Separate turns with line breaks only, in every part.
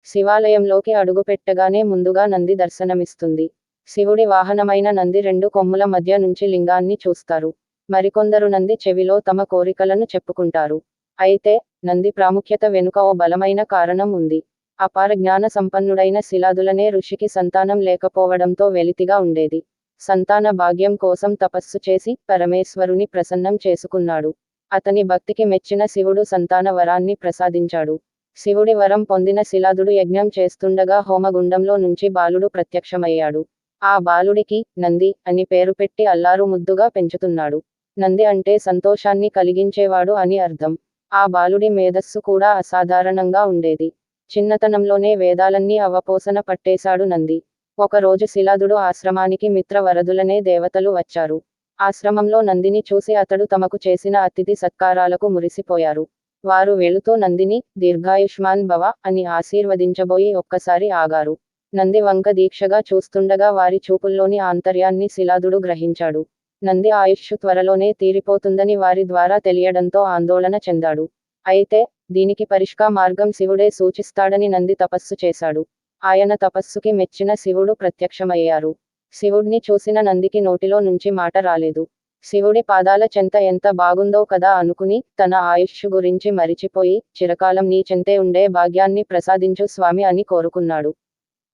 శివాలయంలోకి అడుగుపెట్టగానే ముందుగా నంది దర్శనమిస్తుంది. శివుడి వాహనమైన నంది రెండు కొమ్ముల మధ్య నుంచి లింగాన్ని చూస్తారు. మరికొందరు నంది చెవిలో తమ కోరికలను చెప్పుకుంటారు. అయితే నంది ప్రాముఖ్యత వెనుక ఓ బలమైన కారణం ఉంది. అపార జ్ఞాన సంపన్నుడైన శిలాదులనే ఋషికి సంతానం లేకపోవడంతో వెలితిగా ఉండేది. సంతాన భాగ్యం కోసం తపస్సు చేసి పరమేశ్వరుని ప్రసన్నం చేసుకున్నాడు. అతని భక్తికి మెచ్చిన శివుడు సంతాన వరాన్ని ప్రసాదించాడు. శివుడి వరం పొందిన శిలాదుడు యజ్ఞం చేస్తుండగా హోమగుండంలో నుంచి బాలుడు ప్రత్యక్షమయ్యాడు. ఆ బాలుడికి నంది అని పేరు పెట్టి అల్లారు ముద్దుగా పెంచుతున్నాడు. నంది అంటే సంతోషాన్ని కలిగించేవాడు అని అర్థం. ఆ బాలుడి మేధస్సు కూడా అసాధారణంగా ఉండేది. చిన్నతనంలోనే వేదాలన్నీ అవపోసన పట్టేశాడు నంది. ఒకరోజు శిలాదుడు ఆశ్రమానికి మిత్రవరదులనే దేవతలు వచ్చారు. ఆశ్రమంలో నందిని చూసి అతడు తమకు చేసిన అతిథి సత్కారాలకు మురిసిపోయారు. వారు వెళుతూ నందిని దీర్ఘాయుష్మాన్ భవ అని ఆశీర్వదించబోయి ఒక్కసారి ఆగారు. నంది వంక దీక్షగా చూస్తుండగా వారి చూపుల్లోని ఆంతర్యాన్ని శిలాదుడు గ్రహించాడు. నంది ఆయుష్షు త్వరలోనే తీరిపోతుందని వారి ద్వారా తెలియడంతో ఆందోళన చెందాడు. అయితే దీనికి మార్గం శివుడే సూచిస్తాడని నంది తపస్సు చేశాడు. ఆయన తపస్సుకి మెచ్చిన శివుడు ప్రత్యక్షమయ్యారు. శివుడ్ని చూసిన నందికి నోటిలో నుంచి మాట రాలేదు. శివుడి పాదాల చెంత ఎంత బాగుందో కదా అనుకుని తన ఆయుష్షు గురించి మరిచిపోయి చిరకాలం నీ చెంతే ఉండే భాగ్యాన్ని ప్రసాదించు స్వామి అని కోరుకున్నాడు.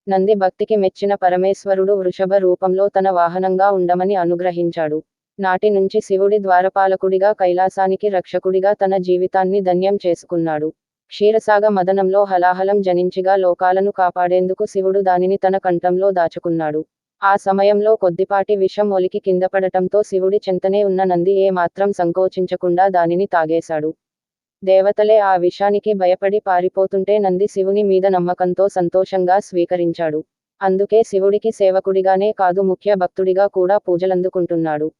నంది భక్తికి మెచ్చిన పరమేశ్వరుడు వృషభ రూపంలో తన వాహనంగా ఉండమని అనుగ్రహించాడు. నాటి నుంచి శివుడి ద్వారపాలకుడిగా కైలాసానికి రక్షకుడిగా తన జీవితాన్ని ధన్యం చేసుకున్నాడు. క్షీరసాగ మదనంలో హలాహలం జనించిగా లోకాలను కాపాడేందుకు శివుడు దానిని తన కంఠంలో దాచుకున్నాడు. ఆ సమయంలో కొద్దిపాటి విషం ఒలికి కిందపడటంతో శివుడి చెంతనే ఉన్న నంది ఏ మాత్రం సంకోచించకుండా దానిని తాగేశాడు. దేవతలే ఆ విషానికి భయపడి పారిపోతుంటే నంది శివుని మీద నమ్మకంతో సంతోషంగా స్వీకరించాడు. అందుకే శివుడికి సేవకుడిగానే కాదు ముఖ్య భక్తుడిగా కూడా పూజలందుకుంటున్నాడు.